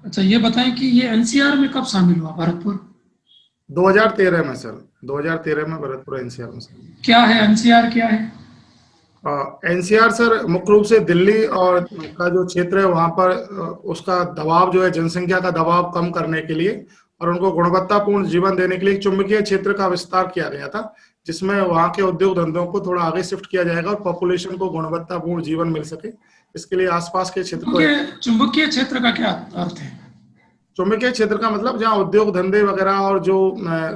अच्छा, ये बताएं कि ये एनसीआर में कब शामिल हुआ भरतपुर? 2013 में सर, 2013 में भरतपुर एनसीआर में सर। क्या है एनसीआर, क्या है? एनसीआर सर मुख्य रूप से दिल्ली और का जो क्षेत्र है वहां पर उसका दबाव जो है, जनसंख्या का दबाव कम करने के लिए और उनको गुणवत्तापूर्ण जीवन देने के लिए एक चुंबकीय क्षेत्र का विस्तार किया गया था, जिसमें वहां के उद्योग धंधों को थोड़ा आगे शिफ्ट किया जाएगा और पॉपुलेशन को गुणवत्तापूर्ण जीवन मिल सके। इसके लिए आसपास के क्षेत्र को, चुंबकीय चुंबकीय क्षेत्र का क्या अर्थ है? चुंबकीय क्षेत्र का मतलब जहाँ उद्योग धंधे वगैरह और जो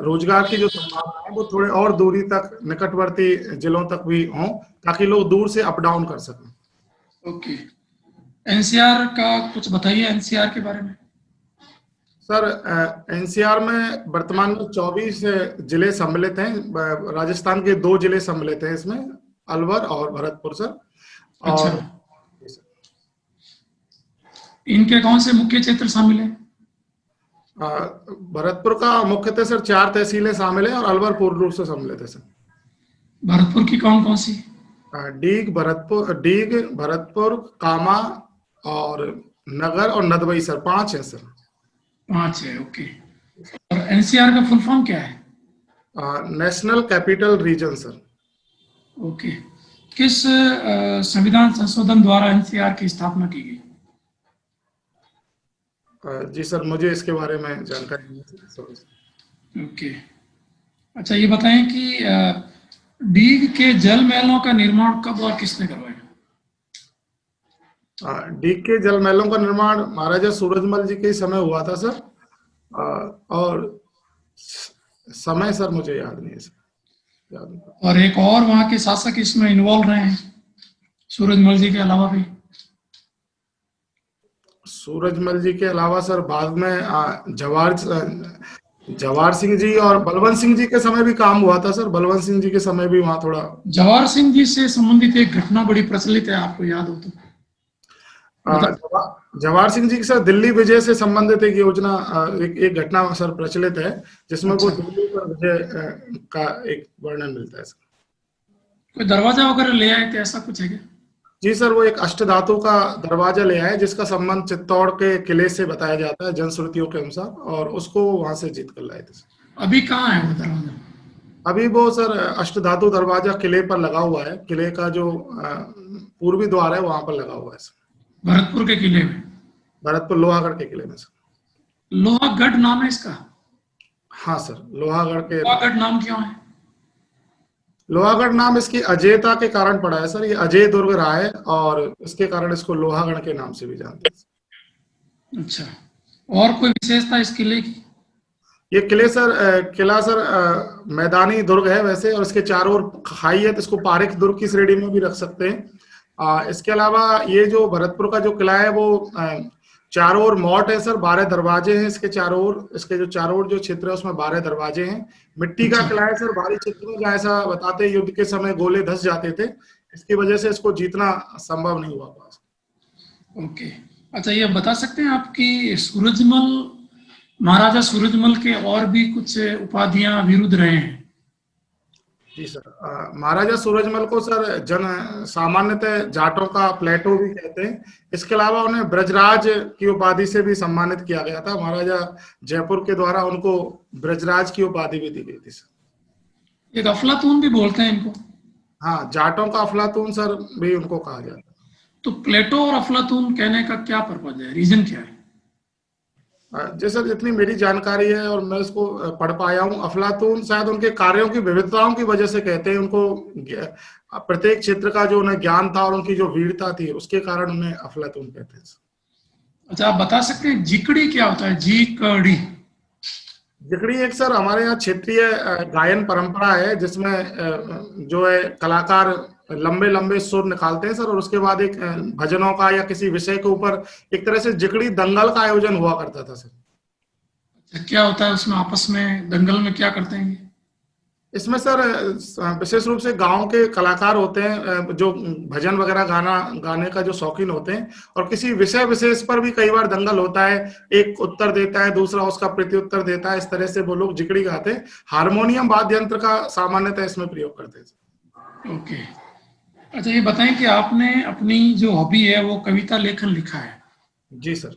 रोजगार की जो संभावना है वो थोड़े और दूरी तक, निकटवर्ती जिलों तक भी हों, ताकि लोग दूर से अप डाउन कर सकें। ओके। एनसीआर का कुछ बताइए, एनसीआर के बारे में। सर, एनसीआर में वर्तमान में 24 जिले सम्मिलित हैं। राजस्थान के 2 जिले सम्मिलित हैं इसमें, अलवर और भरतपुर सर। अच्छा, और इनके कौन से मुख्य क्षेत्र शामिल है? भरतपुर का मुख्यतः सर 4 तहसीलें शामिल हैं और अलवर पूर्ण रूप से सम्मिलित है सर। भरतपुर की कौन कौन सी? डीग, भरतपुर, कामा और नगर और नदबई सर, 5 है सर। 5 है, ओके। और एनसीआर का फुल फॉर्म क्या है? National capital region sir. Okay. किस संविधान संशोधन द्वारा एनसीआर की स्थापना की गई? जी सर, मुझे इसके बारे में जानकारी नहीं है सर। ओके। अच्छा, ये बताएं कि डीग के जल महलों का निर्माण कब और किसने करवाया? डीग के जल महलों का निर्माण महाराजा सूरजमल जी के समय हुआ था सर। और समय सर मुझे याद नहीं है सर, याद नहीं। और एक और वहाँ के शासक इसमें इन्वॉल्व रहे हैं सूरजमल जी के अलावा भी? सूरजमल जी के अलावा सर बाद में जवाहर सिंह जी और बलवंत सिंह जी के समय भी काम हुआ था सर। बलवंत सिंह जी के समय भी वहाँ थोड़ा जवाहर सिंह जी से संबंधित एक घटना बड़ी प्रचलित है, आपको याद हो तो बता। जवाहर सिंह जी के सर दिल्ली विजय से संबंधित एक योजना, एक घटना सर प्रचलित है, जिसमें वो अच्छा, दिल्ली पर विजय का एक वर्णन मिलता है सर। कोई दरवाजा वगैरह ले आए थे, ऐसा कुछ है क्या? जी सर, वो एक अष्टधातु का दरवाजा ले आए, जिसका संबंध चित्तौड़ के किले से बताया जाता है जनश्रुतियों के अनुसार, और उसको वहां से जीत कर लाए थे सर। अभी कहाँ है वो दरवाजा? अभी वो सर अष्टधातु दरवाजा किले पर लगा हुआ है। किले का जो पूर्वी द्वार है वहां पर लगा हुआ है सर। भरतपुर के किले में? भरतपुर लोहागढ़ के किले में सर। लोहागढ़ नाम है इसका? हाँ सर, लोहागढ़ के। लोहागढ़ नाम क्यों है? लोहागढ़ नाम इसकी अजेयता के कारण पड़ा है सर। ये अजय दुर्ग रहा है और इसके कारण इसको लोहागढ़ के नाम से भी जानते हैं। अच्छा, और कोई विशेषता इस किले की? ये किला सर मैदानी दुर्ग है वैसे, और इसके चारों ओर खाई है, तो इसको पारिक दुर्ग की श्रेणी में भी रख सकते हैं। इसके अलावा ये जो भरतपुर का जो किला है वो चारों ओर मॉट है सर। 12 दरवाजे हैं इसके चारों ओर। इसके जो चारों ओर जो क्षेत्र है उसमें 12 दरवाजे हैं। मिट्टी का अच्छा, किला है सर। बाहरी क्षेत्र में जहाँ ऐसा बताते हैं युद्ध के समय गोले धस जाते थे, इसकी वजह से इसको जीतना संभव नहीं हुआ पास। ओके। अच्छा, ये बता सकते हैं आप कि सूरजमल, महाराजा सूरजमल के और भी कुछ उपाधियां विरुद्ध रहे हैं? जी सर, महाराजा सूरजमल को सर जन सामान्यतः जाटों का प्लेटो भी कहते हैं। इसके अलावा उन्हें ब्रजराज की उपाधि से भी सम्मानित किया गया था। महाराजा जयपुर के द्वारा उनको ब्रजराज की उपाधि भी दी गई थी सर। एक अफलातून भी बोलते हैं इनको? हाँ, जाटों का अफलातून सर भी उनको कहा जाता है। तो प्लेटो और अफलातून कहने का क्या पर्पज है, रीजन क्या है? जी सर, जितनी मेरी जानकारी है और मैं इसको पढ़ पाया हूँ, अफलातून शायद उनके कार्यों की विविधताओं की वजह से कहते हैं उनको। प्रत्येक क्षेत्र का जो उन्हें ज्ञान था और उनकी जो वीरता थी, उसके कारण उन्हें अफलातून कहते हैं। अच्छा, आप बता सकते हैं जिकड़ी क्या होता है, जी कड़ी? जिकड़ी एक सर हमारे यहाँ क्षेत्रीय गायन परंपरा है, जिसमें जो है कलाकार लंबे लंबे सुर निकालते हैं सर, और उसके बाद एक भजनों का या किसी विषय के ऊपर एक तरह से जिकड़ी दंगल का आयोजन हुआ करता था सर। अच्छा, क्या होता है उसमें, आपस में दंगल में क्या करते हैं ये? इसमें सर विशेष रूप से गांव के कलाकार होते हैं, जो भजन वगैरह गाने का जो शौकीन होते हैं, और किसी विषय विशेष पर भी कई बार दंगल होता है। एक उत्तर देता है, दूसरा उसका प्रत्युत्तर देता है, इस तरह से वो लोग जिकड़ी गाते हैं। हारमोनियम वाद्य यंत्र का सामान्यतः इसमें प्रयोग करते हैं। ओके। अच्छा, ये बताएं कि आपने अपनी जो हॉबी है वो कविता लेखन लिखा है? जी सर।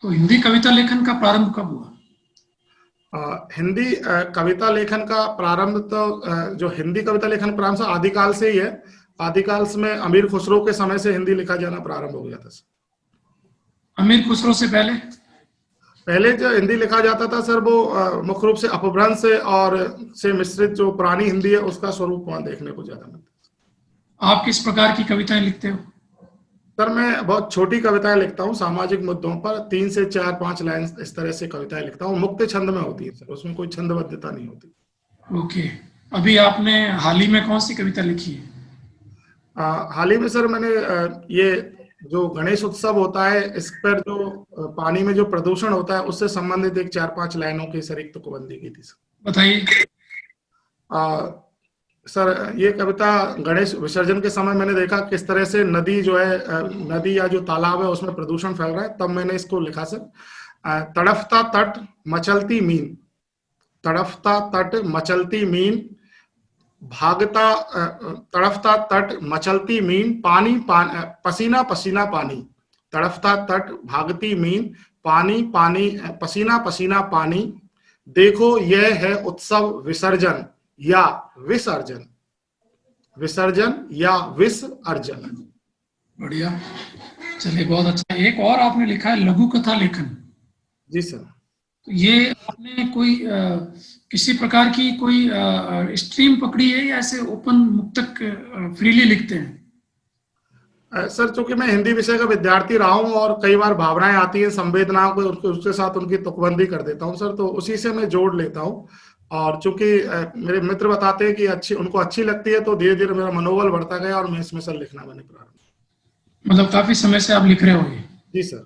तो हिंदी कविता लेखन का प्रारंभ कब हुआ? हिंदी कविता लेखन का प्रारंभ तो जो हिंदी कविता लेखन प्रारंभ से आदिकाल से ही है। आदिकाल में अमीर खुसरो के समय से हिंदी लिखा जाना प्रारंभ हो गया था सर। अमीर खुसरो से पहले जो हिंदी लिखा जाता था सर, वो मुख्य रूप से अपभ्रंश से और से मिश्रित जो पुरानी हिंदी है उसका स्वरूप वहां देखने को ज्यादा मिलता है। आप किस प्रकार की कविताएं लिखते हो? सर मैं बहुत छोटी कविताएं लिखता हूँ, सामाजिक मुद्दों पर 3 से 4-5 लाइन इस तरह से कविताएं लिखता हूँ। मुक्त छंद में होती है सर, उसमें कोई छंदबद्धता नहीं होती। ओके, अभी आपने हाल ही में कौन सी कविता लिखी है? हाल ही में सर मैंने ये जो गणेश उत्सव होता है, इस पर जो पानी में जो प्रदूषण होता है उससे संबंधित एक 4-5 लाइनों की सर एक तुकबंदी की थी सर। बताइए। सर ये कविता गणेश विसर्जन के समय मैंने देखा किस तरह से नदी जो है, नदी या जो तालाब है उसमें प्रदूषण फैल रहा है, तब मैंने इसको लिखा सर। तड़फता तट मचलती मीन, तड़फता तट मचलती मीन, भागता तड़फता तट मचलती मीन, पानी पसीना पसीना पानी, तड़फता तट भागती मीन, पानी पानी पसीना पसीना पानी, देखो यह है उत्सव विसर्जन या विसर्जन, विसर्जन या विसर्जन। बढ़िया, चलिए बहुत अच्छा। एक और आपने लिखा है लघु कथा लेखन। जी सर। तो ये आपने कोई किसी प्रकार की कोई स्ट्रीम पकड़ी है या ऐसे ओपन मुक्तक फ्रीली लिखते हैं? सर चूंकि मैं हिंदी विषय का विद्यार्थी रहा हूं और कई बार भावनाएं आती हैं, संवेदनाओं को उसके साथ उनकी तुकबंदी कर देता हूं सर, तो उसी से मैं जोड़ लेता हूं। और चूंकि मेरे मित्र बताते हैं कि अच्छी उनको अच्छी लगती है, तो धीरे धीरे मेरा मनोबल बढ़ता गया और मैं इसमें सर लिखना मैंने प्रारंभ। मतलब काफी समय से आप लिख रहे हो ये? जी सर।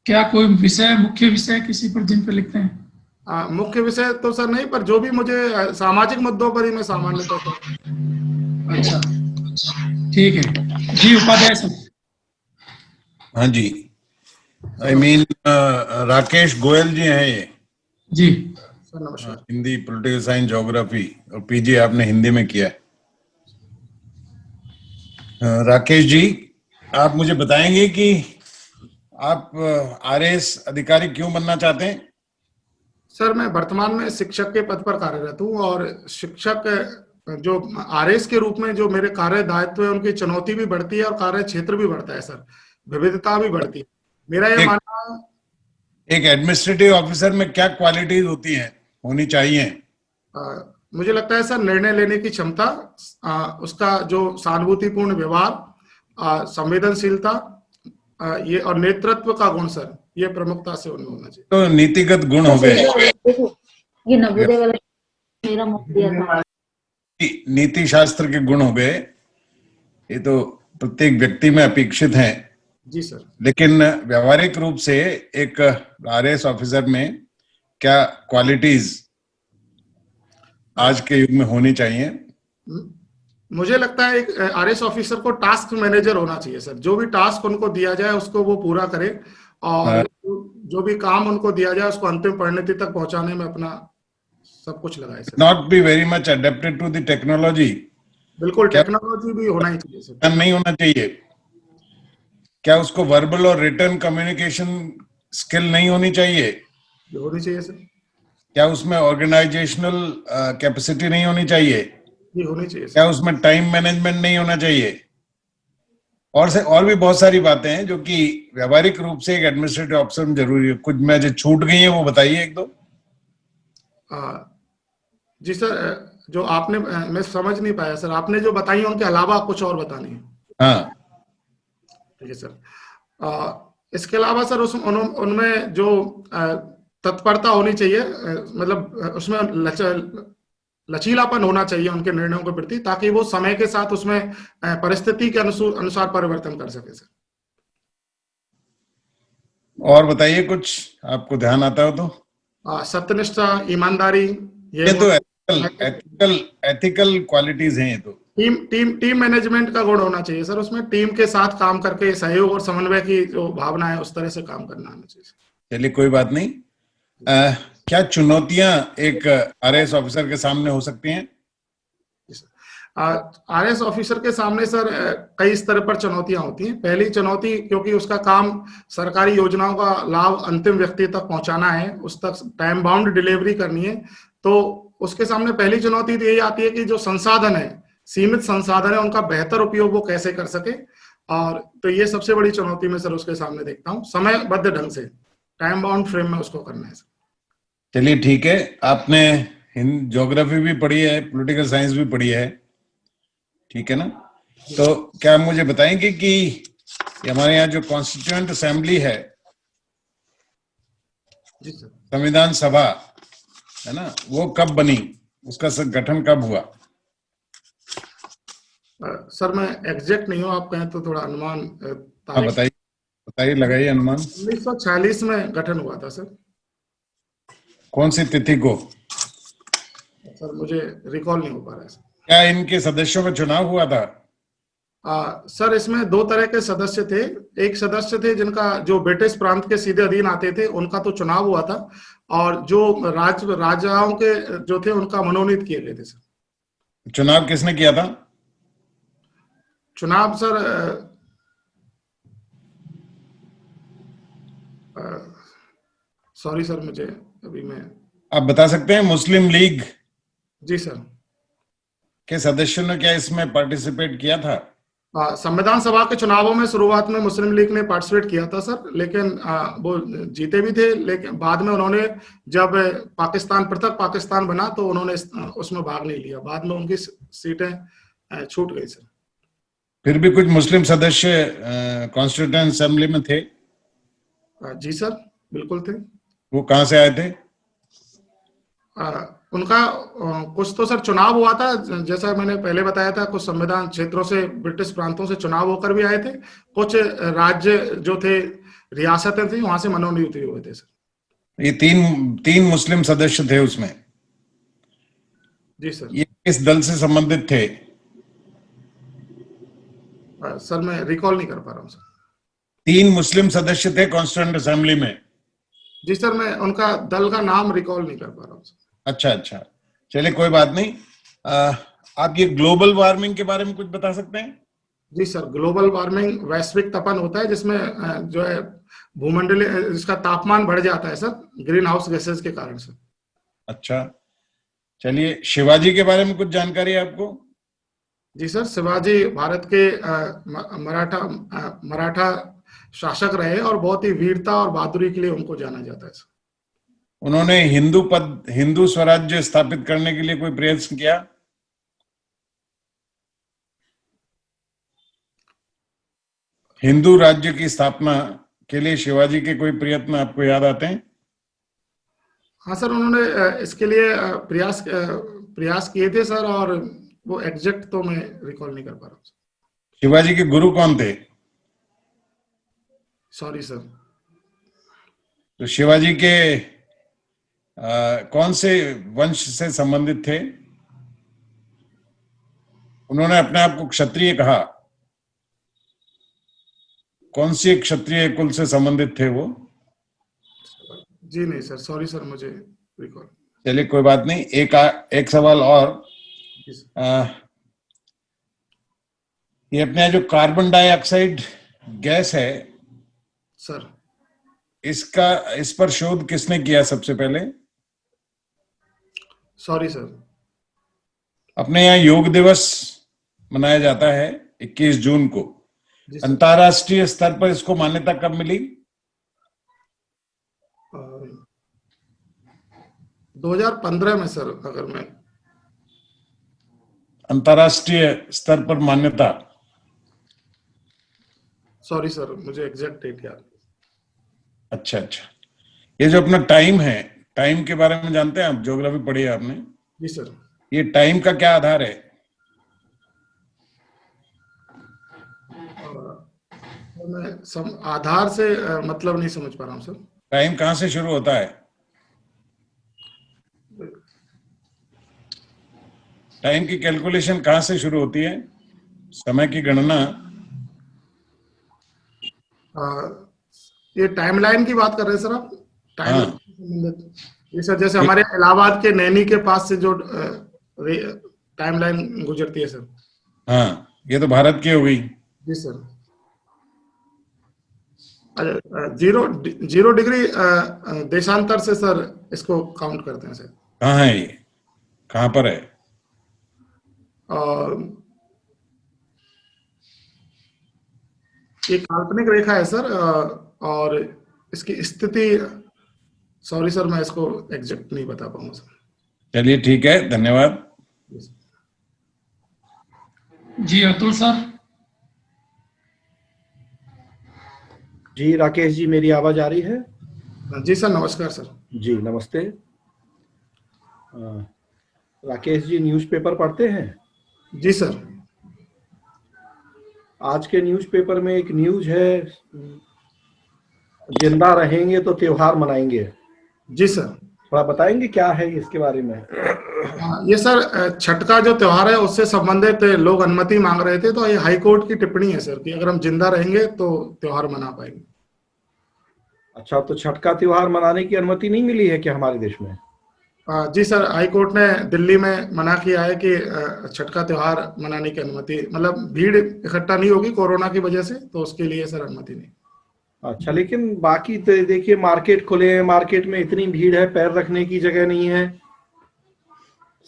क्या कोई विषय, मुख्य विषय किसी पर जिन पर लिखते हैं? मुख्य विषय तो सर नहीं, पर जो भी मुझे सामाजिक मुद्दों पर ही मैं सामान्यतः। अच्छा, ठीक है जी। उपाध्याय सर। हाँ जी, आई मीन राकेश गोयल जी हैं ये जी सर। नमस्कार। हिंदी पॉलिटिकल साइंस ज्योग्राफी और पीजी आपने हिंदी में किया है। राकेश जी, आप मुझे बताएंगे कि आप आरएएस अधिकारी क्यों बनना चाहते हैं? सर मैं वर्तमान में शिक्षक के पद पर कार्यरत हूँ और शिक्षक जो आरएएस के रूप में जो मेरे कार्य दायित्व है उनकी चुनौती भी बढ़ती है और कार्य क्षेत्र भी बढ़ता है सर, विविधता भी बढ़ती है। मेरा यह मानना, एक एडमिनिस्ट्रेटिव ऑफिसर में क्या क्वालिटीज होती हैं, होनी चाहिए? मुझे लगता है सर निर्णय लेने की क्षमता, उसका जो सहानुभूतिपूर्ण व्यवहार, संवेदनशीलता, ये और नेतृत्व का गुण सर, ये प्रमुखता से उनमें होना चाहिए। तो नीतिगत गुण हो गए, ये नवोदय वाला मेरा मुफ्त दिया था, नीति शास्त्र के गुण हो गए, ये तो प्रत्येक व्यक्ति में अपेक्षित हैं। जी सर। लेकिन व्यवहारिक रूप से एक आरएएस ऑफिसर में क्या क्वालिटीज आज के युग में होनी चाहिए? मुझे लगता है एक आरएएस ऑफिसर को टास्क मैनेजर होना चाहिए सर। जो भी टास्क उनको दिया जाए उसको वो पूरा करे और जो भी काम उनको दिया जाए उसको अंतिम परिणति तक पहुंचाने में अपना सब कुछ लगाए sir. Not be very much adapted to the technology. बिल्कुल, टेक्नोलॉजी भी होना ही चाहिए सर। नहीं होना चाहिए? क्या उसको वर्बल और रिटन कम्युनिकेशन स्किल नहीं होनी चाहिए? होनी चाहिए सर। क्या उसमें ऑर्गेनाइजेशनल कैपेसिटी नहीं होनी चाहिए? जी होनी चाहिए सर। क्या उसमें टाइम मैनेजमेंट नहीं होना चाहिए? और भी बहुत सारी बातें हैं जो कि व्यवहारिक रूप से एक एडमिनिस्ट्रेटिव ऑफिसर में जरूरी है। कुछ में जो छूट गई है वो बताइए एक दो। जी सर, जो आपने, मैं समझ नहीं पाया सर, आपने जो बताई उनके अलावा कुछ और बतानी है? हाँ ठीक है सर। इसके अलावा सर उनमें जो तत्परता होनी चाहिए, मतलब उसमें लचीलापन होना चाहिए उनके निर्णयों के प्रति, ताकि वो समय के साथ उसमें परिस्थिति के अनुसार परिवर्तन कर सके सर। और बताइए कुछ आपको ध्यान आता हो तो। सत्यनिष्ठा, ईमानदारी, ये तो एथिकल क्वालिटीज हैं। ये तो टीम मैनेजमेंट का गुण होना चाहिए सर। उसमें टीम के साथ काम करके सहयोग और समन्वय की जो भावना है उस तरह से काम करना आना चाहिए। चलिए कोई बात नहीं। क्या चुनौतियां एक आरएएस ऑफिसर के सामने हो सकती हैं? आरएस ऑफिसर के सामने सर कई स्तर पर चुनौतियां होती हैं। पहली चुनौती, क्योंकि उसका काम सरकारी योजनाओं का लाभ अंतिम व्यक्ति तक पहुंचाना है, उस तक टाइम बाउंड डिलीवरी करनी है, तो उसके सामने पहली चुनौती तो यही आती है कि जो संसाधन है, सीमित संसाधन है, उनका बेहतर उपयोग वो कैसे कर सके। और तो ये सबसे बड़ी चुनौती मैं सर उसके सामने देखता हूँ, समयबद्ध ढंग से टाइम बाउंड फ्रेम में उसको करना है सर। चलिए ठीक है, आपने ज्योग्राफी भी पढ़ी है, पॉलिटिकल साइंस भी पढ़ी है, ठीक है ना? तो क्या आप मुझे बताएंगे कि हमारे यहाँ जो कॉन्स्टिट्यूएंट असेंबली है, जी सर, संविधान सभा है ना, वो कब बनी, उसका गठन कब हुआ? सर मैं एग्जैक्ट नहीं हूँ, आप कहें तो थोड़ा अनुमान हाँ बताइए, बताइए, लगाइए अनुमान। 1946 में गठन हुआ था सर। कौन सी तिथि को? सर मुझे रिकॉल नहीं हो पा रहा है सर। क्या इनके सदस्यों का चुनाव हुआ था? सर इसमें दो तरह के सदस्य थे। एक सदस्य थे जिनका जो ब्रिटिश प्रांत के सीधे अधीन आते थे, उनका तो चुनाव हुआ था, और जो राजाओं के जो थे उनका मनोनीत किए गए थे सर। चुनाव किसने किया था? चुनाव सर सॉरी सर, मुझे अभी मैं आप बता सकते हैं? मुस्लिम लीग जी सर के सदस्यों ने क्या इसमें पार्टिसिपेट किया था? संविधान सभा के चुनावों में शुरुआत में मुस्लिम लीग ने पार्टिसिपेट किया था सर, लेकिन वो जीते भी थे, लेकिन बाद में उन्होंने जब पाकिस्तान पृथक पाकिस्तान बना तो उन्होंने उसमें भाग नहीं लिया, बाद में उनकी सीटें छूट गई सर। फिर भी कुछ मुस्लिम सदस्य कॉन्स्टिट्यूएंट असेंबली में थे? जी सर बिल्कुल थे। वो कहाँ से आए थे? उनका कुछ तो सर चुनाव हुआ था, जैसा मैंने पहले बताया था, कुछ संविधान क्षेत्रों से, ब्रिटिश प्रांतों से चुनाव होकर भी आए थे, कुछ राज्य जो थे, रियासतें थी, वहां से मनोनीत हुए थे सर। ये तीन मुस्लिम सदस्य थे उसमें? जी सर। ये किस दल से संबंधित थे? सर मैं रिकॉल नहीं कर पा रहा हूँ सर। 3 मुस्लिम सदस्य थे कॉन्स्टिट्यूएंट असेंबली में? जी सर, मैं उनका दल का नाम रिकॉल नहीं कर पा रहा हूँ सर। अच्छा अच्छा, चलिए कोई बात नहीं। आप ये ग्लोबल वार्मिंग के बारे में कुछ बता सकते हैं? जी सर, ग्लोबल वार्मिंग वैश्विक तपन होता है, जिसमें जो है भूमंडलीय, जिसका तापमान बढ़ जाता है सर, ग्रीन हाउस गैसेस के कारण सर। अच्छा, चलिए शिवाजी के बारे में कुछ जानकारी है आपको? जी सर, शिवाजी भारत के मराठा शासक रहे और बहुत ही वीरता और बहादुरी के लिए उनको जाना जाता है सर। उन्होंने हिंदू स्वराज्य स्थापित करने के लिए कोई प्रयास किया? हिंदू राज्य की स्थापना के लिए शिवाजी के कोई प्रयत्न आपको याद आते हैं? हाँ सर, उन्होंने इसके लिए प्रयास किए थे सर, और वो एग्जैक्ट तो मैं रिकॉल नहीं कर पा रहा हूँ। शिवाजी के गुरु कौन थे? Sorry sir. तो शिवाजी के कौन से वंश से संबंधित थे? उन्होंने अपने आप को क्षत्रिय कहा, कौन सी क्षत्रिय कुल से संबंधित थे वो? जी नहीं सर, सॉरी सर, मुझे रिकॉल। चलिए कोई बात नहीं। एक सवाल और। ये अपने जो कार्बन डाइऑक्साइड गैस है सर, इस पर शोध किसने किया सबसे पहले? Sorry sir. अपने यहाँ योग दिवस मनाया जाता है 21 जून को। अंतरराष्ट्रीय स्तर पर इसको मान्यता कब मिली? 2015 में सर, अगर मैं अंतरराष्ट्रीय स्तर पर मान्यता। सॉरी सर, मुझे एग्जैक्ट डेट याद। अच्छा अच्छा, ये जो अपना टाइम है, टाइम के बारे में जानते हैं आप? ज्योग्राफी पढ़ी है आपने? जी सर। ये टाइम का क्या आधार है? मैं आधार से मतलब नहीं समझ पा रहा हूँ सर। टाइम कहाँ से शुरू होता है? टाइम की कैलकुलेशन कहाँ से शुरू होती है? समय की गणना। ये टाइमलाइन की बात कर रहे हैं सर आप? हाँ। जी सर, जैसे हमारे इलाहाबाद के नैनी के पास से जो टाइमलाइन गुजरती है सर। हाँ, ये तो भारत की हो गई। जी सर। जीरो जीरो डिग्री देशांतर से सर इसको काउंट करते हैं सर। कहाँ है ये, कहाँ पर है? और ये काल्पनिक रेखा है सर, और इसकी स्थिति, सॉरी सर मैं इसको एग्जैक्ट नहीं बता पाऊंगा सर। चलिए ठीक है, धन्यवाद। जी अतुल सर। जी राकेश जी, मेरी आवाज आ रही है? जी सर, नमस्कार सर। जी नमस्ते। राकेश जी, न्यूज़पेपर पढ़ते हैं? जी सर। आज के न्यूज़पेपर में एक न्यूज है, जिंदा रहेंगे तो त्योहार मनाएंगे। जी सर। थोड़ा बताएंगे क्या है इसके बारे में? ये सर छठ का जो त्योहार है उससे संबंधित लोग अनुमति मांग रहे थे, तो ये हाई कोर्ट की टिप्पणी है सर कि अगर हम जिंदा रहेंगे तो त्योहार मना पाएंगे। अच्छा, तो छठ का त्योहार मनाने की अनुमति नहीं मिली है क्या हमारे देश में? जी सर, हाई कोर्ट ने दिल्ली में मना किया है कि छठ का त्योहार मनाने की अनुमति, मतलब भीड़ इकट्ठा नहीं होगी कोरोना की वजह से, तो उसके लिए सर अनुमति नहीं। अच्छा, लेकिन बाकी तो देखिए मार्केट खुले हैं, मार्केट में इतनी भीड़ है, पैर रखने की जगह नहीं है,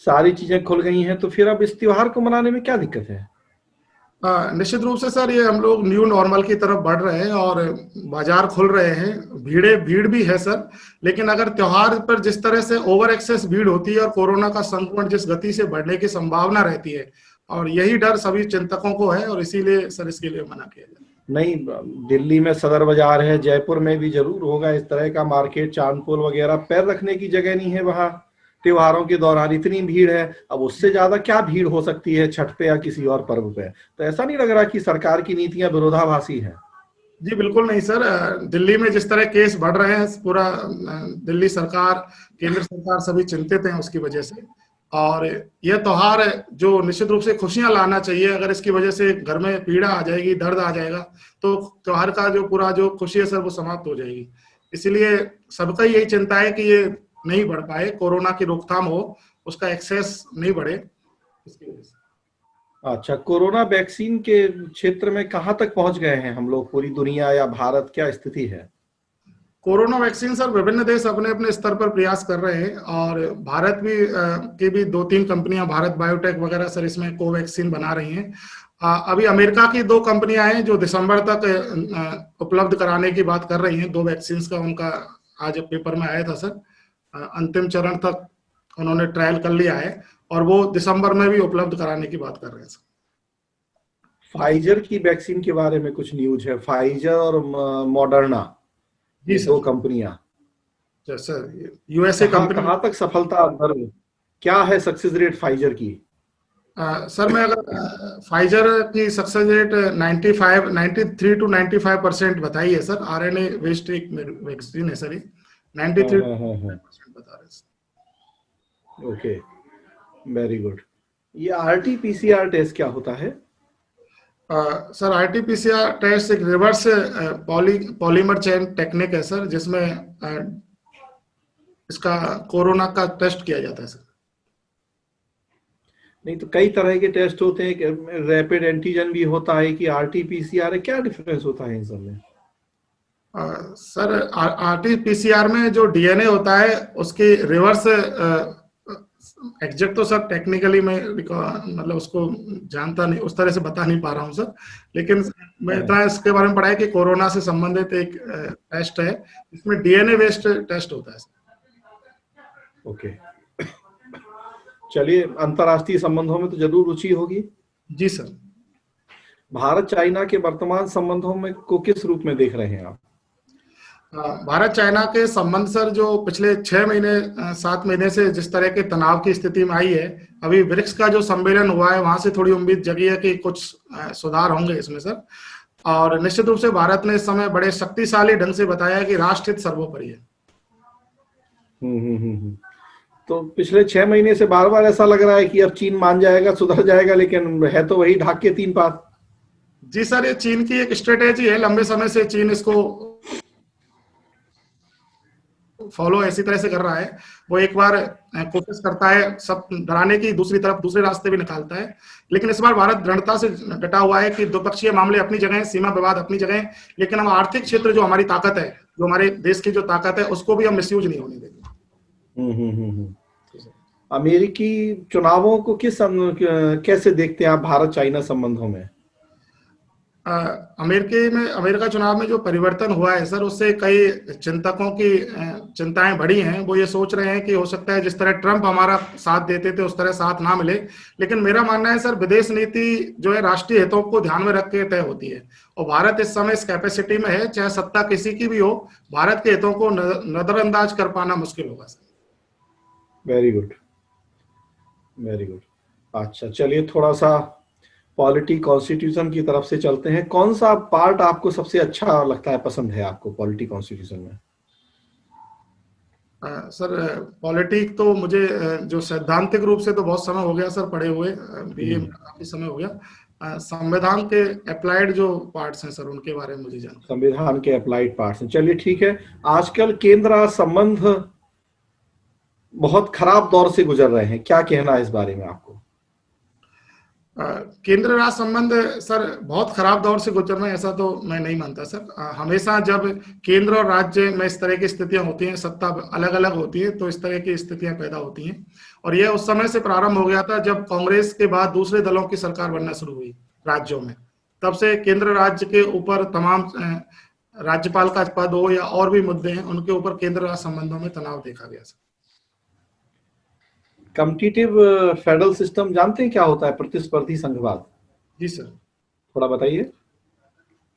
सारी चीजें खुल गई हैं, तो फिर अब इस त्योहार को मनाने में क्या दिक्कत है? निश्चित रूप से सर, ये हम लोग न्यू नॉर्मल की तरफ बढ़ रहे हैं और बाजार खुल रहे हैं, भीड़ भी है सर, लेकिन अगर त्योहार पर जिस तरह से ओवर एक्सेस भीड़ होती है और कोरोना का संक्रमण जिस गति से बढ़ने की संभावना रहती है, और यही डर सभी चिंतकों को है, और इसीलिए सर इसके लिए मना किया जाए। नहीं, दिल्ली में सदर बाजार है, जयपुर में भी जरूर होगा इस तरह का मार्केट, चांदपुर वगैरह, पैर रखने की जगह नहीं है वहां, त्योहारों के दौरान इतनी भीड़ है। अब उससे ज्यादा क्या भीड़ हो सकती है छठ पे या किसी और पर्व पे? तो ऐसा नहीं लग रहा कि सरकार की नीतियां विरोधाभासी हैं? जी बिल्कुल नहीं सर, दिल्ली में जिस तरह केस बढ़ रहे हैं, पूरा दिल्ली सरकार, केंद्र सरकार सभी चिंतित हैं उसकी वजह से, और यह त्योहार जो निश्चित रूप से खुशियां लाना चाहिए, अगर इसकी वजह से घर में पीड़ा आ जाएगी, दर्द आ जाएगा, तो त्योहार का जो पूरा जो खुशी है सर वो समाप्त हो जाएगी। इसीलिए सबका यही चिंता है कि ये नहीं बढ़ पाए, कोरोना की रोकथाम हो, उसका एक्सेस नहीं बढ़े, इसकी वजह से। अच्छा, कोरोना वैक्सीन के क्षेत्र में कहाँ तक पहुंच गए हैं हम लोग, पूरी दुनिया या भारत, क्या स्थिति है? कोरोना वैक्सीन सर विभिन्न देश अपने अपने स्तर पर प्रयास कर रहे हैं, और भारत भी की भी 2-3 कंपनियां, भारत बायोटेक वगैरह सर इसमें कोवैक्सीन बना रही हैं। अभी अमेरिका की 2 कंपनियां हैं जो दिसंबर तक उपलब्ध कराने की बात कर रही हैं, 2 वैक्सीन का उनका आज पेपर में आया था सर, अंतिम चरण तक उन्होंने ट्रायल कर लिया है, और वो दिसंबर में भी उपलब्ध कराने की बात कर रहे हैं सर। फाइजर की वैक्सीन के बारे में कुछ न्यूज है, फाइजर और मॉडर्ना, जी दो कंपनियां, सर यूएसए कंपनी, कहाँ तक सफलता दर, क्या है सक्सेस रेट फाइजर की? सर मैं अगर फाइजर की सक्सेस रेट 93 to 95% बताई है सर, आरएनए बेस्ड एक वैक्सीन है सर, ये 93% बता रहे हैं। Okay, very good. ये आरटी-पीसीआर टेस्ट क्या होता है? सर आरटी-पीसीआर टेस्ट एक रिवर्स पॉलीमर चेन टेक्निक है सर, जिसमें इसका कोरोना का टेस्ट किया जाता है सर। नहीं तो कई तरह के टेस्ट होते हैं, रैपिड एंटीजन भी होता है कि आरटी-पीसीआर है, क्या डिफरेंस होता है इन सब में? सर आरटी-पीसीआर में जो डीएनए होता है उसकी रिवर्स, एग्जैक्ट तो सर टेक्निकली मैं मतलब उसको जानता नहीं, उस तरह से बता नहीं पा रहा हूँ सर, लेकिन मैं इतना इसके बारे में पढ़ा है कि कोरोना से संबंधित एक टेस्ट है, इसमें डीएनए बेस्ड टेस्ट होता है सर। ओके, चलिए, अंतर्राष्ट्रीय संबंधों में तो जरूर रुचि होगी। जी सर। भारत चाइना के वर्तमान संबंधों में को किस रूप में देख रहे हैं आप? भारत चाइना के संबंध सर जो पिछले 7 महीने से जिस तरह के तनाव की स्थिति में आई है, अभी ब्रिक्स का जो सम्मेलन हुआ है वहां से थोड़ी उम्मीद जगी है कि कुछ सुधार होंगे इसमें सर, और निश्चित रूप से भारत ने इस समय बड़े शक्तिशाली ढंग से बताया है कि राष्ट्र हित सर्वोपरि है। तो पिछले 6 महीने से बार बार ऐसा लग रहा है कि अब चीन मान जाएगा, सुधर जाएगा, लेकिन है तो वही ढाक के 3 बात। जी सर, ये चीन की एक स्ट्रेटेजी है, लंबे समय से चीन इसको फॉलो ऐसी तरह से कर रहा है, वो एक बार कोशिश करता है सब डराने की, दूसरी तरफ दूसरे रास्ते भी निकालता है। लेकिन इस बार भारत दृढ़ता से डटा हुआ है कि द्विपक्षीय मामले अपनी जगह, सीमा विवाद अपनी जगह, लेकिन हम आर्थिक क्षेत्र जो हमारी ताकत है, जो हमारे देश की जो ताकत है, उसको भी हम मिसयूज नहीं होने देंगे। अमेरिकी चुनावों को कैसे देखते हैं आप भारत चाइना संबंधों में? अमेरिका चुनाव में जो परिवर्तन हुआ है सर, उससे कई चिंतकों की चिंताएं बढ़ी हैं। वो ये सोच रहे हैं कि हो सकता है जिस तरह ट्रंप हमारा साथ देते थे उस तरह साथ ना मिले। लेकिन मेरा मानना है सर, विदेश नीति जो है राष्ट्रीय हितों को ध्यान में रख के तय होती है, और भारत इस समय इस कैपेसिटी में है, चाहे सत्ता किसी की भी हो, भारत के हितों को नजरअंदाज कर पाना मुश्किल होगा sir. Very good, very good. अच्छा, चलिए थोड़ा सा पॉलिटी कॉन्स्टिट्यूशन की तरफ से चलते हैं। कौन सा पार्ट आपको सबसे अच्छा लगता है, पसंद है आपको पॉलिटी कॉन्स्टिट्यूशन में? सर पॉलिटिक तो मुझे जो सैद्धांतिक रूप से तो बहुत समय हो गया सर पढ़े हुए, बीए में काफी समय हो गया। संविधान के अप्लाइड जो पार्ट्स हैं सर, उनके बारे में मुझे जानकारी। संविधान के अप्लाइड पार्ट्स हैं, चलिए ठीक है। आजकल केंद्र संबंध बहुत खराब दौर से गुजर रहे हैं, क्या कहना है इस बारे में आपको? केंद्र राज्य संबंध सर बहुत खराब दौर से गुजर रहे हैं, ऐसा तो मैं नहीं मानता सर। हमेशा जब केंद्र और राज्य में इस तरह की स्थितियां होती हैं, सत्ता अलग अलग होती है, तो इस तरह की स्थितियां पैदा होती हैं। और यह उस समय से प्रारंभ हो गया था जब कांग्रेस के बाद दूसरे दलों की सरकार बनना शुरू हुई राज्यों में। तब से केंद्र राज्य के ऊपर तमाम राज्यपाल का पद हो या और भी मुद्दे हैं, उनके ऊपर केंद्र राज्य संबंधों में तनाव देखा गया सर। कॉम्पिटिटिव फेडरल सिस्टम जानते हैं क्या होता है? प्रतिस्पर्धी संघवाद। जी सर, थोड़ा बताइए।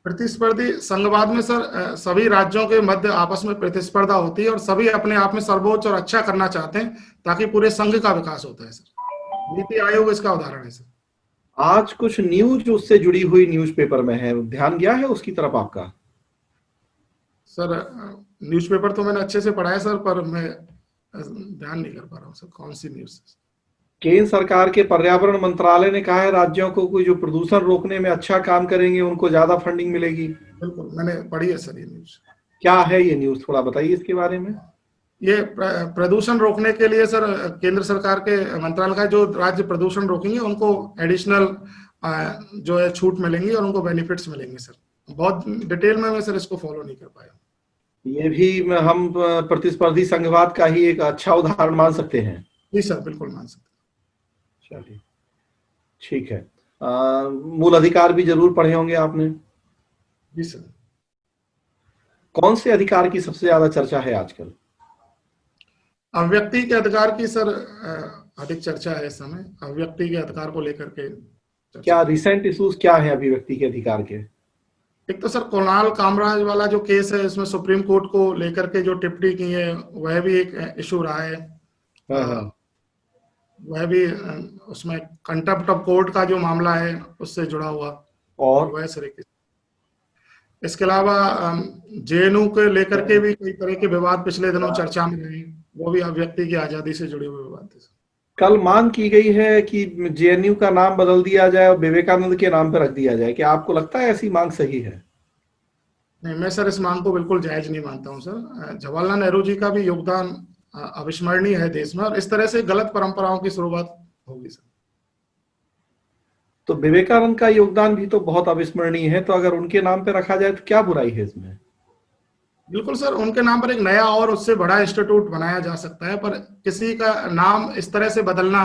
प्रतिस्पर्धी संघवाद में सर सभी राज्यों के मध्य आपस में प्रतिस्पर्धा होती है और सभी अपने आप में सर्वोच्च और अच्छा करना चाहते हैं ताकि पूरे संघ का विकास होता है सर। नीति आयोग इसका उदाहरण है सर। आज कुछ न्यूज उससे जुड़ी हुई न्यूज़पेपर में है, ध्यान गया है उसकी तरफ आपका? सर न्यूज़पेपर तो मैंने अच्छे से पढ़ा है सर, पर मैं ध्यान नहीं कर पा रहा हूँ सर कौन सी न्यूज़। केंद्र सरकार के पर्यावरण मंत्रालय ने कहा है राज्यों को कोई जो प्रदूषण रोकने में अच्छा काम करेंगे उनको ज्यादा फंडिंग मिलेगी। बिल्कुल, मैंने पढ़ी है सर ये न्यूज़। क्या है ये न्यूज़, थोड़ा बताइए इसके बारे में। ये प्रदूषण रोकने के लिए सर केंद्र सरकार के मंत्रालय का जो राज्य प्रदूषण रोकेंगे उनको एडिशनल जो है छूट मिलेंगी और उनको बेनिफिट्स मिलेंगे सर। बहुत डिटेल में मैं सर इसको फॉलो नहीं कर पाया। ये भी हम प्रतिस्पर्धी संघवाद का ही एक अच्छा उदाहरण मान सकते हैं। जी सर, बिल्कुल मान सकते हैं। चलिए ठीक है। मूल अधिकार भी जरूर पढ़े होंगे आपने। जी सर। कौन से अधिकार की सबसे ज्यादा चर्चा है आजकल? अभिव्यक्ति के अधिकार की सर अधिक चर्चा है इस समय। अभिव्यक्ति के अधिकार को लेकर के क्या रिसेंट इश्यूज क्या है अभिव्यक्ति के अधिकार के? एक तो सर कुणाल कामराज वाला जो केस है, इसमें सुप्रीम कोर्ट को लेकर के जो टिप्पणी की है वह भी एक इशू रहा है। वह भी उसमें कंटेम्प्ट ऑफ कोर्ट का जो मामला है उससे जुड़ा हुआ और वह सर एक। इसके अलावा जेएनयू के लेकर के भी कई तरह के विवाद पिछले दिनों चर्चा में रहे, वो भी अभिव्यक्ति की आजादी से जुड़े हुए विवाद थे। कल मांग की गई है कि जेएनयू का नाम बदल दिया जाए और विवेकानंद के नाम पर रख दिया जाए, क्या आपको लगता है ऐसी मांग सही है? नहीं, मैं सर इस मांग को बिल्कुल जायज नहीं मानता हूं सर। जवाहरलाल नेहरू जी का भी योगदान अविस्मरणीय है देश में, और इस तरह से गलत परंपराओं की शुरुआत होगी सर। तो विवेकानंद का योगदान भी तो बहुत अविस्मरणीय है, तो अगर उनके नाम पे रखा जाए तो क्या बुराई है इसमें? बिल्कुल सर, उनके नाम पर एक नया और उससे बड़ा इंस्टीट्यूट बनाया जा सकता है, पर किसी का नाम इस तरह से बदलना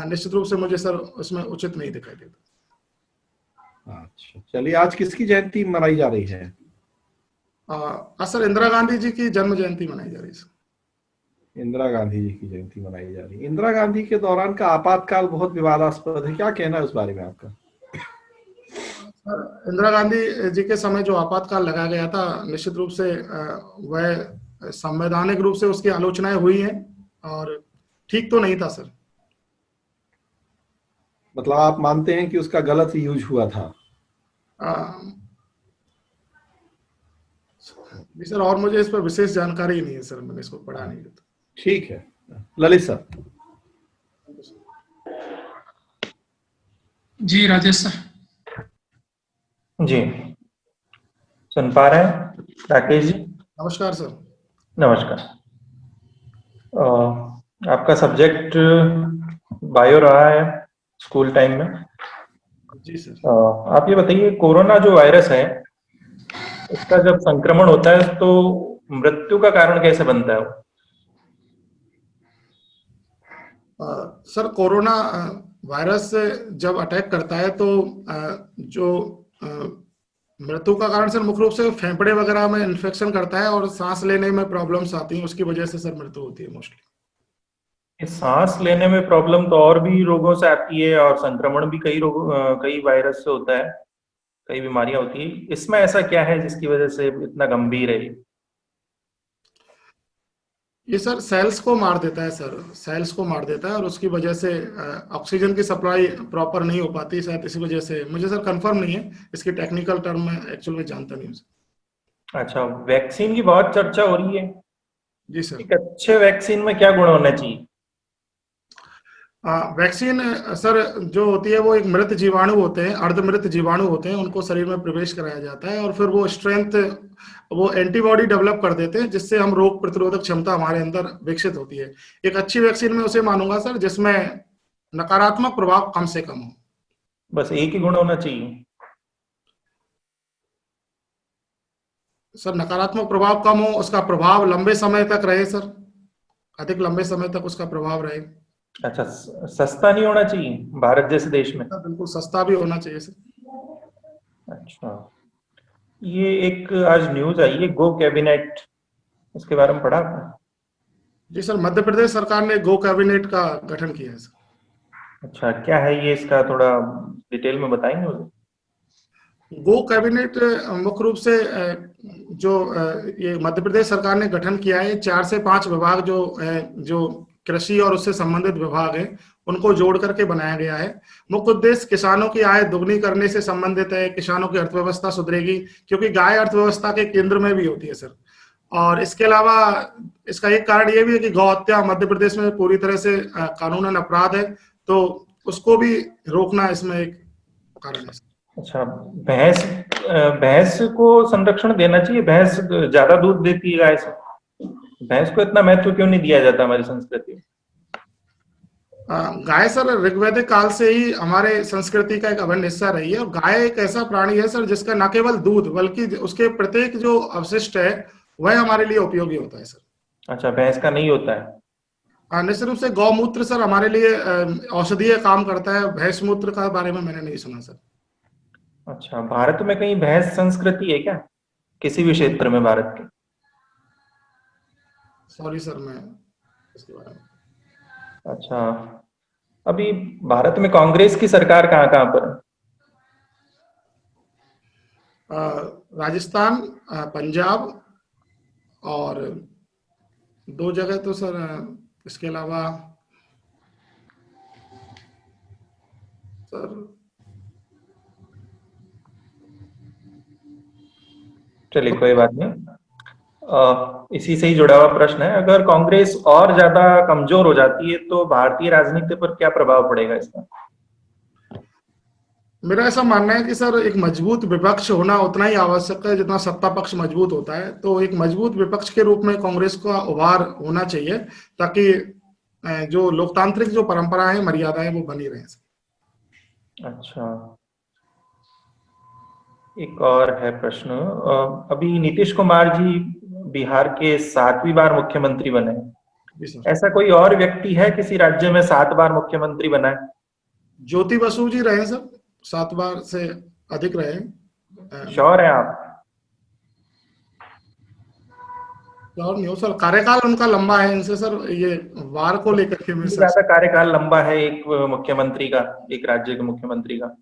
निश्चित रूप से मुझे सर उसमें उचित नहीं दिखाई देता। अच्छा, चलिए आज किसकी जयंती मनाई जा रही है? सर इंदिरा गांधी जी की जन्म जयंती मनाई जा रही है। इंदिरा गांधी जी की जयंती मनाई जा रही है। इंदिरा गांधी के दौरान का आपातकाल बहुत विवादास्पद है, क्या कहना है उस बारे में आपका? सर इंदिरा गांधी जी के समय जो आपातकाल लगाया गया था, निश्चित रूप से वह संवैधानिक रूप से उसकी आलोचनाएं हुई हैं और ठीक तो नहीं था सर। मतलब आप मानते हैं कि उसका गलत यूज हुआ था? जी सर, और मुझे इस पर विशेष जानकारी नहीं है सर, मैंने इसको पढ़ा नहीं था। ठीक है, ललित सर। जी राजेश सर। जी सुन पा रहे हैं राकेश जी? नमस्कार सर। नमस्कार। आपका सब्जेक्ट बायो रहा है स्कूल टाइम में। जी सर। आप ये बताइए, कोरोना जो वायरस है इसका जब संक्रमण होता है तो मृत्यु का कारण कैसे बनता है वो? सर कोरोना वायरस से जब अटैक करता है तो जो मृत्यु का कारण सर मुख्य रूप से फेफड़े वगैरह में इन्फेक्शन करता है और सांस लेने में प्रॉब्लम्स आती हैं, उसकी वजह से सर मृत्यु होती है मोस्टली। ये सांस लेने में प्रॉब्लम तो और भी रोगों से आती है और संक्रमण भी कई वायरस से होता है, कई बीमारियां होती है। इसमें ऐसा क्या है जिसकी वजह से इतना गंभीर है ये? ये सर सेल्स को मार देता है सर, सेल्स को मार देता है और उसकी वजह से ऑक्सीजन की सप्लाई प्रॉपर नहीं हो पाती शायद, इसी वजह से। मुझे सर कंफर्म नहीं है इसकी टेक्निकल टर्म में, एक्चुअल में जानता नहीं हूँ सर। अच्छा, वैक्सीन की बहुत चर्चा हो रही है। जी सर। एक अच्छे वैक्सीन में क्या गुण होना चाहिए? वैक्सीन सर जो होती है वो एक मृत जीवाणु होते हैं, अर्धमृत जीवाणु होते हैं, उनको शरीर में प्रवेश कराया जाता है और फिर वो स्ट्रेंथ, वो एंटीबॉडी डेवलप कर देते हैं जिससे हम रोग प्रतिरोधक क्षमता हमारे अंदर विकसित होती है। एक अच्छी वैक्सीन में उसे मानूंगा सर जिसमें नकारात्मक प्रभाव कम से कम हो। बस एक ही गुण होना चाहिए? सर नकारात्मक प्रभाव कम हो, उसका प्रभाव लंबे समय तक रहे सर, अधिक लंबे समय तक उसका प्रभाव रहे। अच्छा, सस्ता नहीं होना चाहिए भारत जैसे देश में? बिल्कुल सस्ता भी होना चाहिए सर। अच्छा, ये एक आज न्यूज आई है गो कैबिनेट, इसके बारे में पढ़ा आपने? जी सर, मध्य प्रदेश सरकार ने गो कैबिनेट का गठन किया है सर। अच्छा, क्या है ये, इसका थोड़ा डिटेल में बताएंगे मुझे? गो कैबिनेट मुख्य रूप से जो ये मध्य प्रदेश सरकार ने गठन किया है, 4 से 5 विभाग जो कृषि और उससे संबंधित विभाग है उनको जोड़ करके बनाया गया है। मुख्य उद्देश्य किसानों की आय दोगुनी करने से संबंधित है, किसानों की अर्थव्यवस्था सुधरेगी क्योंकि गाय अर्थव्यवस्था के केंद्र में भी होती है सर। और इसके अलावा इसका एक कारण ये भी है कि गौ हत्या मध्य प्रदेश में पूरी तरह से कानूनन अपराध है, तो उसको भी रोकना इसमें एक कारण है। अच्छा, भैंस को संरक्षण देना चाहिए। भैंस ज्यादा दूध देती है गाय से, भैंस को इतना महत्व क्यों नहीं दिया जाता हमारी संस्कृति में? गाय सर ऋग्वैदिक काल से ही हमारे संस्कृति का एक अभिन्न हिस्सा रही है और गाय एक ऐसा प्राणी है सर जिसका न केवल दूध बल्कि उसके प्रत्येक जो अवशिष्ट है वह हमारे लिए उपयोगी होता है सर। अच्छा, भैंस का नहीं होता है? निश्चित रूप से गौमूत्र सर हमारे लिए औषधीय काम करता है, भैंस मूत्र का बारे में मैंने नहीं सुना सर। अच्छा, भारत में कहीं भैंस संस्कृति है क्या, किसी भी क्षेत्र में भारत के? सॉरी सर, मैं इसके बारे में। अच्छा, अभी भारत में कांग्रेस की सरकार कहाँ कहाँ पर है? राजस्थान, पंजाब और 2 जगह तो सर, इसके अलावा सर चलिए कोई बात नहीं। इसी से ही जुड़ा हुआ प्रश्न है, अगर कांग्रेस और ज्यादा कमजोर हो जाती है तो भारतीय राजनीति पर क्या प्रभाव पड़ेगा इसका? मेरा ऐसा मानना है कि सर एक मजबूत विपक्ष होना उतना ही आवश्यक है जितना सत्ता पक्ष मजबूत होता है। तो एक मजबूत विपक्ष के रूप में कांग्रेस का उभार होना चाहिए ताकि जो लोकतांत्रिक जो परंपराएं मर्यादाएं वो बनी रहें। अच्छा, एक और है प्रश्न। अभी नीतीश कुमार जी बिहार के 7वीं बार मुख्यमंत्री बने, ऐसा कोई और व्यक्ति है किसी राज्य में 7 बार मुख्यमंत्री बना है? ज्योति बसु जी रहे सर, 7 बार से अधिक रहे। श्योर है आप? और नहीं हो सर, कार्यकाल उनका लंबा है, इनसे सर ये वार को लेकर के मैं ज्यादा कार्यकाल लंबा है एक मुख्यमंत्री का, एक राज्य के मुख्यमंत्री का?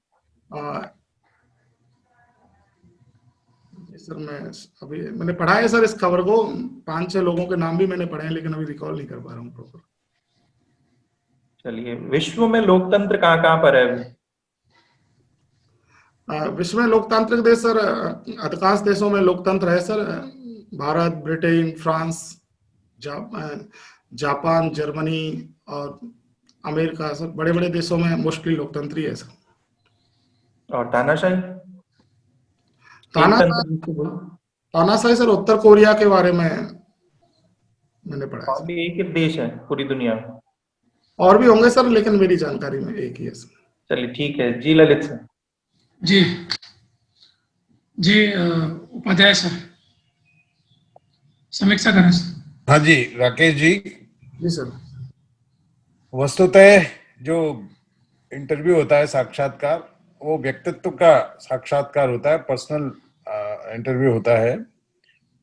सर मैं अभी मैंने पढ़ा है सर इस खबर को, 5-6 लोगों के नाम भी मैंने पढ़े हैं लेकिन अभी रिकॉल नहीं कर पा रहा हूँ प्रॉपर। चलिए, विश्व में लोकतंत्र कहाँ कहाँ पर है अभी? विश्व में लोकतांत्रिक देश सर, अधिकांश देशों में लोकतंत्र है sir. Bharat, Britain, France, Japan, Germany और अमेरिका, सर बड़े बड़े देशों में मोस्टली लोकतंत्र ही है सर। और तानाशाही? तानाशाही सर उत्तर कोरिया के बारे में मैंने पढ़ा है और सर। भी एक ही देश है पूरी दुनिया में? और भी होंगे सर, लेकिन मेरी जानकारी में एक ही है सर। चलिए ठीक है जी, ललित सर। जी जी, उपाध्याय सर, समीक्षा करें सर। हाँ जी राकेश जी, जी सर। वस्तुतः जो इंटरव्यू होता है, साक्षात्कार, वो व्यक्तित्व का साक्षात्कार होता है, पर्सनल इंटरव्यू होता है।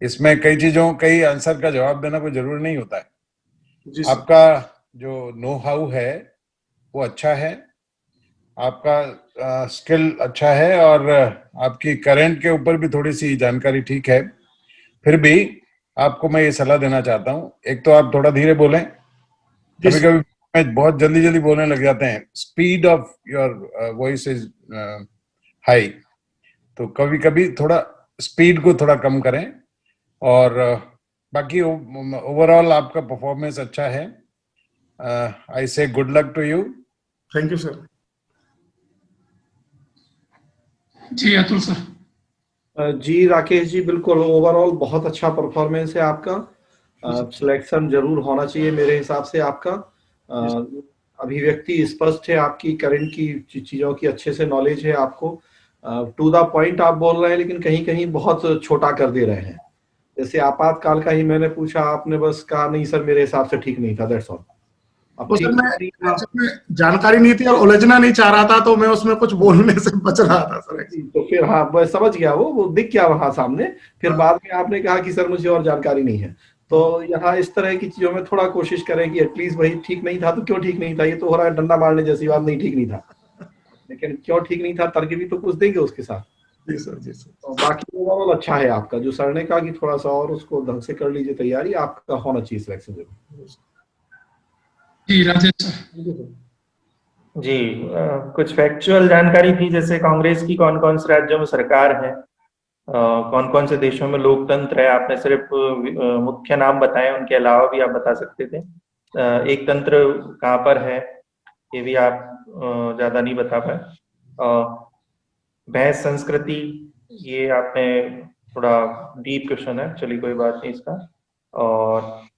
इसमें कई आंसर का जवाब देना कोई जरूरी नहीं होता है। जी सर। आपका जो नो हाउ है वो अच्छा है, आपका स्किल अच्छा है, और आपकी करंट के ऊपर भी थोड़ी सी जानकारी ठीक है। फिर भी आपको मैं ये सलाह देना चाहता हूँ, एक तो आप थोड़ा धीरे बोलें, जी कभी सर। कभी बहुत जल्दी जल्दी बोलने लग जाते हैं, speed of your voice is high, तो कभी कभी थोड़ा स्पीड को थोड़ा कम करें। और बाकी ओवरऑल आपका परफॉर्मेंस अच्छा है। I say good luck to you. Thank you sir. जी अतुल सर। जी राकेश जी, बिल्कुल ओवरऑल बहुत अच्छा परफॉर्मेंस है आपका। सिलेक्शन जरूर होना चाहिए मेरे हिसाब से आपका। अभिव्यक्ति स्पष्ट है आपकी, करंट की चीजों की अच्छे से नॉलेज है आपको। टू द पॉइंट आप बोल रहे हैं, लेकिन कहीं कहीं बहुत छोटा कर दे रहे हैं। जैसे आपातकाल का ही मैंने पूछा, आपने बस कहा नहीं सर मेरे हिसाब से ठीक नहीं था, दैट्स ऑल। अब वो सर ठीक मैं नहीं था एक्चुअली जानकारी नहीं थी और उलझना नहीं चाह रहा था, तो मैं उसमें कुछ बोलने से बच रहा था सर। तो फिर हाँ मैं समझ गया, वो दिख गया वहां सामने। फिर बाद में आपने कहा कि सर मुझे और जानकारी नहीं है। तो यहाँ इस तरह की चीजों में थोड़ा कोशिश करें कि एटलीस्ट भाई ठीक नहीं था तो क्यों ठीक नहीं था, ये तो हो रहा है डंडा मारने जैसी बात, नहीं ठीक नहीं था, लेकिन क्यों ठीक नहीं था तर्क भी तो कुछ देंगे उसके साथ। जी सर। जी सर। तो बाकी ओवरऑल अच्छा है आपका। जो सर ने कहा कि थोड़ा सा और उसको ढंग से कर लीजिए तैयारी, आपका होना चाहिए सिलेक्शन जरूर। जी राजेश सर। जी कुछ फैक्चुअल जानकारी थी, जैसे कांग्रेस की कौन कौन से राज्यों में सरकार है, कौन कौन से देशों में लोकतंत्र है। आपने सिर्फ मुख्य नाम बताए, उनके अलावा भी आप बता सकते थे। एक तंत्र कहाँ पर है ये भी आप ज्यादा नहीं बता पाए। बहस संस्कृति, ये आपने थोड़ा डीप क्वेश्चन है, चलिए कोई बात नहीं इसका। और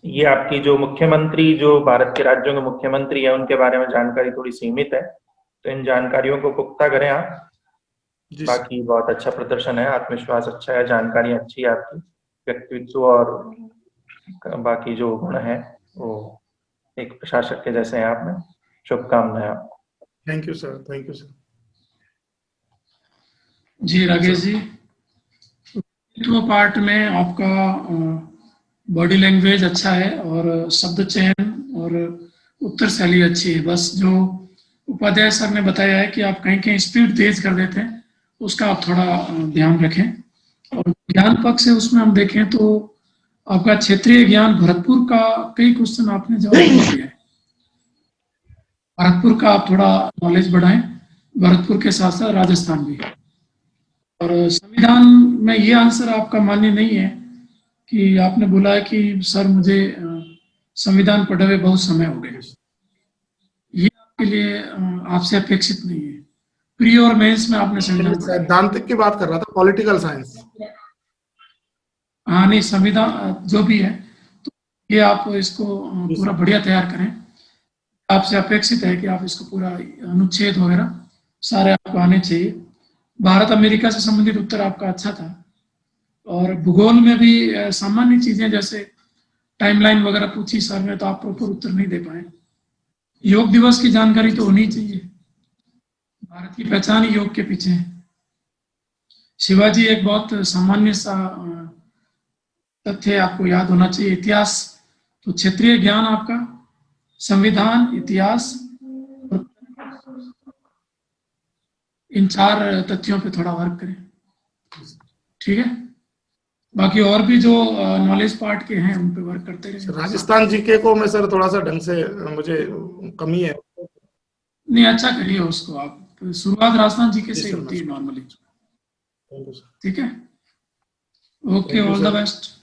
ये आपकी जो मुख्यमंत्री, जो भारत के राज्यों के मुख्यमंत्री है, उनके बारे में जानकारी थोड़ी सीमित है, तो इन जानकारियों को पुख्ता करें आप। जी सर। बाकी बहुत अच्छा प्रदर्शन है, आत्मविश्वास अच्छा है, जानकारी अच्छी है आपकी, व्यक्तित्व और बाकी जो गुण है वो एक प्रशासक के जैसे हैं आप में। शुभकामनाएं आपको। Thank you sir. Thank you sir. Ji Rakesh ji, part में आपका बॉडी लैंग्वेज अच्छा है और शब्द चयन और उत्तर शैली अच्छी है। बस जो उपाध्याय सर ने बताया है कि आप कहीं कहीं स्पीड तेज कर देते हैं, उसका आप थोड़ा ध्यान रखें। और ज्ञान पक्ष से उसमें हम देखें तो आपका क्षेत्रीय ज्ञान भरतपुर का कई क्वेश्चन आपने जवाब नहीं दिया है। भरतपुर का आप थोड़ा नॉलेज बढ़ाएं, भरतपुर के साथ साथ राजस्थान भी। और संविधान में ये आंसर आपका मान्य नहीं है कि आपने बोला है कि सर मुझे संविधान पढ़े हुए बहुत समय हो गया। ये आपके लिए आपसे अपेक्षित नहीं है। प्री और मेंस में आपने संविधान पढ़ा है। सैद्धांतिक की बात कर रहा था, पॉलिटिकल साइंस। हाँ नहीं, संविधान जो भी है, तो ये आप इसको पूरा बढ़िया तैयार करें। आपसे अपेक्षित है कि आप इसको पूरा अनुच्छेद वगैरह सारे आपको आने चाहिए। भारत अमेरिका से संबंधित उत्तर आपका अच्छा था। और भूगोल में भी सामान्य चीजें जैसे टाइमलाइन वगैरह पूछी सर ने, तो आप प्रॉपर उत्तर नहीं दे पाए। योग दिवस की जानकारी तो होनी चाहिए, भारत की पहचान ही योग के पीछे है। शिवाजी एक बहुत सामान्य सा तथ्य आपको याद होना चाहिए। इतिहास तो क्षेत्रीय ज्ञान आपका, संविधान, इतिहास, इन 4 तथ्यों पे थोड़ा वर्क करें, ठीक है। बाकी और भी जो नॉलेज पार्ट के हैं उन पे वर्क करते रहे। राजस्थान जीके को मैं सर थोड़ा सा ढंग से, मुझे कमी है। नहीं, अच्छा करिए उसको आप। शुरुआत राजस्थान जीके से होती है नॉर्मली, ठीक है। Okay, all the best.